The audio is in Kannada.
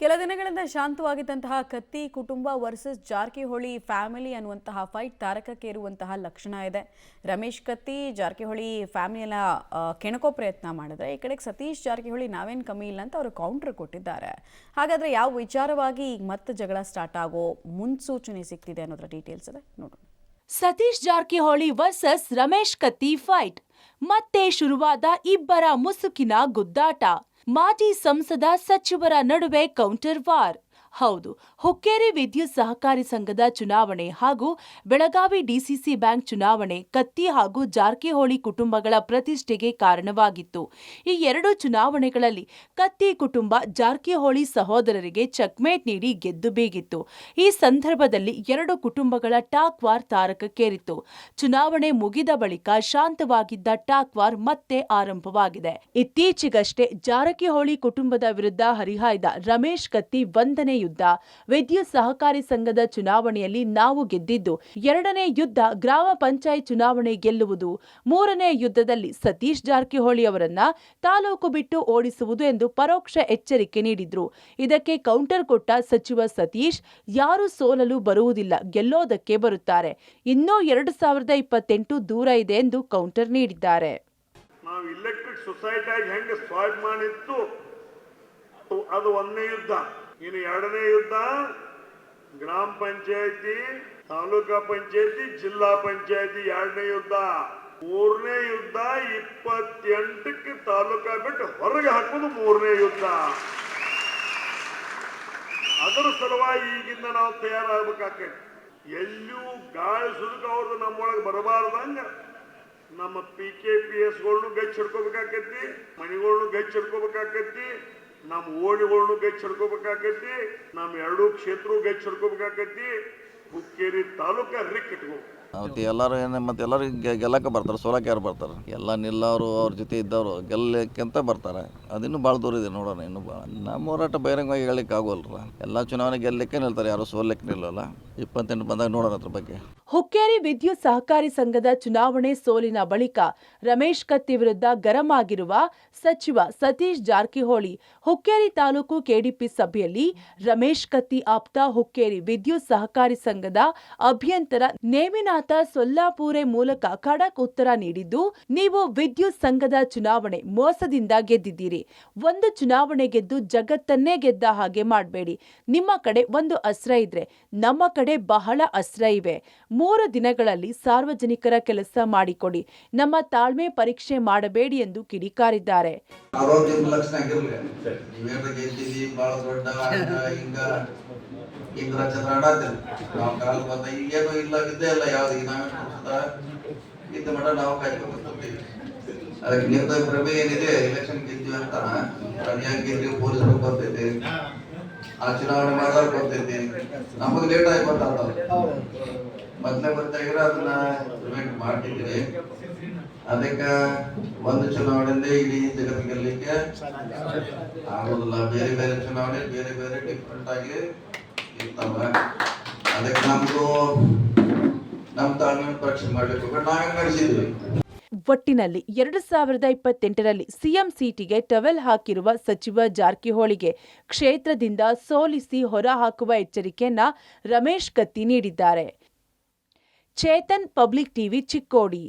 ಕೆಲ ದಿನಗಳಿಂದ ಶಾಂತವಾಗಿದ್ದಂತಹ ಕತ್ತಿ ಕುಟುಂಬ ವರ್ಸಸ್ ಜಾರಕಿಹೊಳಿ ಫ್ಯಾಮಿಲಿ ಅನ್ನುವಂತಹ ಫೈಟ್ ತಾರಕಕ್ಕೇರುವಂತಹ ಲಕ್ಷಣ ಇದೆ. ರಮೇಶ್ ಕತ್ತಿ ಜಾರಕಿಹೊಳಿ ಫ್ಯಾಮಿಲಿಯನ್ನ ಕೆಣಕೋ ಪ್ರಯತ್ನ ಮಾಡಿದ್ರೆ, ಈ ಕಡೆಗೆ ಸತೀಶ್ ಜಾರಕಿಹೊಳಿ ನಾವೇನು ಕಮ್ಮಿ ಇಲ್ಲ ಅಂತ ಅವರು ಕೌಂಟರ್ ಕೊಟ್ಟಿದ್ದಾರೆ. ಹಾಗಾದ್ರೆ ಯಾವ ವಿಚಾರವಾಗಿ ಈಗ ಮತ್ತೆ ಜಗಳ ಸ್ಟಾರ್ಟ್ ಆಗೋ ಮುನ್ಸೂಚನೆ ಸಿಗ್ತಿದೆ ಅನ್ನೋದ್ರ ಡೀಟೇಲ್ಸ್ ಇದೆ ನೋಡೋಣ. ಸತೀಶ್ ಜಾರಕಿಹೊಳಿ ವರ್ಸಸ್ ರಮೇಶ್ ಕತ್ತಿ ಫೈಟ್. ಮತ್ತೆ ಶುರುವಾದ ಇಬ್ಬರ ಮುಸುಕಿನ ಗುದ್ದಾಟ. ಮಾಜಿ ಸಂಸದ ಸಚಿವರ ನಡುವೆ ಕೌಂಟರ್ ವಾರ್. ಹೌದು, ಹುಕ್ಕೇರಿ ವಿದ್ಯುತ್ ಸಹಕಾರಿ ಸಂಘದ ಚುನಾವಣೆ ಹಾಗೂ ಬೆಳಗಾವಿ ಡಿಸಿಸಿ ಬ್ಯಾಂಕ್ ಚುನಾವಣೆ ಕತ್ತಿ ಹಾಗೂ ಜಾರಕಿಹೊಳಿ ಕುಟುಂಬಗಳ ಪ್ರತಿಷ್ಠೆಗೆ ಕಾರಣವಾಗಿತ್ತು. ಈ ಎರಡು ಚುನಾವಣೆಗಳಲ್ಲಿ ಕತ್ತಿ ಕುಟುಂಬ ಜಾರಕಿಹೊಳಿ ಸಹೋದರರಿಗೆ ಚೆಕ್ಮೇಟ್ ನೀಡಿ ಗೆದ್ದು ಬೀಗಿತ್ತು. ಈ ಸಂದರ್ಭದಲ್ಲಿ ಎರಡು ಕುಟುಂಬಗಳ ಟಾಕ್ ವಾರ್ ತಾರಕಕ್ಕೇರಿತ್ತು. ಚುನಾವಣೆ ಮುಗಿದ ಬಳಿಕ ಶಾಂತವಾಗಿದ್ದ ಟಾಕ್ ವಾರ್ ಮತ್ತೆ ಆರಂಭವಾಗಿದೆ. ಇತ್ತೀಚೆಗಷ್ಟೇ ಜಾರಕಿಹೊಳಿ ಕುಟುಂಬದ ವಿರುದ್ಧ ಹರಿಹಾಯ್ದ ರಮೇಶ್ ಕತ್ತಿ ಒಂದನೇ ಯುದ್ಧ. ವಿದ್ಯುತ್ ಸಹಕಾರಿ ಸಂಘದ ಚುನಾವಣೆಯಲ್ಲಿ ನಾವು ಗೆದ್ದಿದ್ದು, ಎರಡನೇ ಯುದ್ಧ ಗ್ರಾಮ ಪಂಚಾಯತ್ ಚುನಾವಣೆ ಗೆಲ್ಲುವುದು, ಮೂರನೇ ಯುದ್ಧದಲ್ಲಿ ಸತೀಶ್ ಜಾರಕಿಹೊಳಿ ಅವರನ್ನ ತಾಲೂಕು ಬಿಟ್ಟು ಓಡಿಸುವುದು ಎಂದು ಪರೋಕ್ಷ ಎಚ್ಚರಿಕೆ ನೀಡಿದ್ರು. ಇದಕ್ಕೆ ಕೌಂಟರ್ ಕೊಟ್ಟ ಸಚಿವ ಸತೀಶ್, ಯಾರು ಸೋಲಲು ಬರುವುದಿಲ್ಲ, ಗೆಲ್ಲೋದಕ್ಕೆ ಬರುತ್ತಾರೆ, ಇನ್ನೂ 2028 ದೂರ ಇದೆ ಎಂದು ಕೌಂಟರ್ ನೀಡಿದ್ದಾರೆ. ನಾವು ಇಲೆಕ್ಟ್ರಿಕ್ ಸೊಸೈಟಿಯಾಗಿ ಹೆಂಗೆ ಸ್ಟಾರ್ಟ್ ಮಾಡಿತ್ತು ಅದು ಒಂದನೇ ಯುದ್ಧ. ಇನ್ನು ಎರಡನೇ ಯುದ್ಧ ಗ್ರಾಮ ಪಂಚಾಯತಿ, ತಾಲೂಕಾ ಪಂಚಾಯತಿ, ಜಿಲ್ಲಾ ಪಂಚಾಯತಿ ಎರಡನೇ ಯುದ್ಧ. ಮೂರನೇ ಯುದ್ಧ 28ಕ್ಕೆ ತಾಲೂಕಾ ಬಿಟ್ಟು ಹೊರಗೆ ಹಾಕೋದು ಮೂರನೇ ಯುದ್ಧ. ಅದರ ಸಲುವಾಗಿ ಈಗಿಂದ ನಾವು ತಯಾರಾಗಬೇಕಾಗ್ತದೆ. ಎಲ್ಲೂ ಗಾಳಿ ಸುದುಕ ಅವ್ರದ್ದು ನಮ್ಮೊಳಗೆ ಬರಬಾರ್ದಂಗ ನಮ್ಮ PKPSಗಳನ್ನು ಗಚ್ಚಿ ಹಿಡ್ಕೋಬೇಕಾಕೈತಿ, ಮನೆಗಳನ್ನು ಗಚ್ಚಿ ಹಿಡ್ಕೋಬೇಕಾಕೈತಿ, ನಮ್ಮ ಓಣಿಗಳನ್ನು ಗಚ್ಚಿ ಹಿಡ್ಕೋಬೇಕಾಕೈತಿ, ನಮ್ಮ ಎರಡೂ ಕ್ಷೇತ್ರ ಗಚ್ಚಿ ಹಿಡ್ಕೋಬೇಕಾಕೈತಿ. ಹುಕ್ಕೇರಿ ತಾಲೂಕ ರಿಕ್ಕಿಟ್ಕೋಬೇಕು. ಎಲ್ಲರೂ ಮತ್ತೆ ಎಲ್ಲರೂ ಗೆಲ್ಲಕ್ಕೆ ಬರ್ತಾರೆ, ಸೋಲಕ್ಕೆ ಯಾರು ಬರ್ತಾರೆ? ಎಲ್ಲ ನಿಲ್ಲವರು ಅವ್ರ ಜೊತೆ ಇದ್ದವರು ಗೆಲ್ಲಕ್ಕಿಂತ ಬರ್ತಾರೆ. ಅದಿನ್ನೂ ಭಾಳ ದೂರ ಇದೆ, ನೋಡೋಣ. ಇನ್ನೂ ಭಾಳ ನಮ್ಮ ಹೋರಾಟ ಬಹಿರಂಗವಾಗಿ ಹೇಳಲಿಕ್ಕೆ ಆಗೋಲ್ರ. ಎಲ್ಲ ಚುನಾವಣೆ ಗೆಲ್ಲಕ್ಕೆ ನಿಲ್ತಾರೆ, ಯಾರು ಸೋಲಕ್ಕೆ ನಿಲ್ಲಲ್ಲ. 28 ಬಂದಾಗ ನೋಡೋಣ ಅದ್ರ ಬಗ್ಗೆ. ಹುಕ್ಕೇರಿ ವಿದ್ಯುತ್ ಸಹಕಾರಿ ಸಂಘದ ಚುನಾವಣೆ ಸೋಲಿನ ಬಳಿಕ ರಮೇಶ್ ಕತ್ತಿ ವಿರುದ್ಧ ಗರಂ ಆಗಿರುವ ಸಚಿವ ಸತೀಶ್ ಜಾರಕಿಹೊಳಿ ಹುಕ್ಕೇರಿ ತಾಲೂಕು ಕೆಡಿಪಿ ಸಭೆಯಲ್ಲಿ ರಮೇಶ್ ಕತ್ತಿ ಆಪ್ತ ಹುಕ್ಕೇರಿ ವಿದ್ಯುತ್ ಸಹಕಾರಿ ಸಂಘದ ಅಭಿಯಂತರ ನೇಮಿನಾಥ ಸೊಲ್ಲಾಪೂರೆ ಮೂಲಕ ಖಡಕ್ ಉತ್ತರ ನೀಡಿದ್ದು, ನೀವು ವಿದ್ಯುತ್ ಸಂಘದ ಚುನಾವಣೆ ಮೋಸದಿಂದ ಗೆದ್ದಿದ್ದೀರಿ. ಒಂದು ಚುನಾವಣೆ ಗೆದ್ದು ಜಗತ್ತನ್ನೇ ಗೆದ್ದ ಹಾಗೆ ಮಾಡಬೇಡಿ. ನಿಮ್ಮ ಕಡೆ ಒಂದು ಅಸ್ತ್ರ ಇದ್ರೆ, ನಮ್ಮ ಕಡೆ ಬಹಳ ಅಸ್ತ್ರ ಇವೆ. 3 ದಿನಗಳಲ್ಲಿ ಸಾರ್ವಜನಿಕರ ಕೆಲಸ ಮಾಡಿಕೊಡಿ, ನಮ್ಮ ತಾಳ್ಮೆ ಪರೀಕ್ಷೆ ಮಾಡಬೇಡಿ ಎಂದು ಕಿಡಿಕಾರಿದ್ದಾರೆ. ಅದಕ್ಕೆ ನಿರ್ಣಯ ಪ್ರಮೇಯ ಏನಿದೆ, ಎಲೆಕ್ಷನ್ ಗೆದ್ವಿ ಅಂತ ಗೆದ್ವಿ, ಪೊಲೀಸರು ಬರ್ತೈತೆ, ಆ ಚುನಾವಣೆ ಮಾಡಿದಾಗ ಬರ್ತೈತಿ. ನಮಗೆ ಲೇಟ್ ಆಗಿ ಬರ್ತಾರ, ಮೊದಲೇ ಬರ್ತಾಗಿದ್ರೆ ಅದನ್ನ ಪ್ರಿವೆಂಟ್ ಮಾಡ್ತಿದ್ದೀವಿ. ಅದಕ್ಕೆ ಒಂದು ಚುನಾವಣೆಯಿಂದ ಇಡೀ ಜಗತ್ತು ಗೆಲ್ಲಲಿಕ್ಕೆ ಆಗೋದಿಲ್ಲ. ಬೇರೆ ಬೇರೆ ಚುನಾವಣೆ ಬೇರೆ ಬೇರೆ ಡಿಫ್ರೆಂಟ್ ಆಗಿ ಇರ್ತಾವ. ಅದಕ್ಕೆ ನಮ್ಮ ತಾಳ್ಮೆ ಪರೀಕ್ಷೆ ಮಾಡ್ಬೇಕು. ಬಟ್ ನಾವೇನ್ ನಡೆಸಿದ್ವಿ. ಒಟ್ಟಿನಲ್ಲಿ 2028ರಲ್ಲಿ ಸಿಎಂ ಸೀಟಿಗೆ ಟವೆಲ್ ಹಾಕಿರುವ ಸಚಿವ ಜಾರಕಿಹೊಳಿಗೆ ಕ್ಷೇತ್ರದಿಂದ ಸೋಲಿಸಿ ಹೊರಹಾಕುವ ಎಚ್ಚರಿಕೆಯನ್ನ ರಮೇಶ್ ಕತ್ತಿ ನೀಡಿದ್ದಾರೆ. Chetan, public TV, Chikkodi.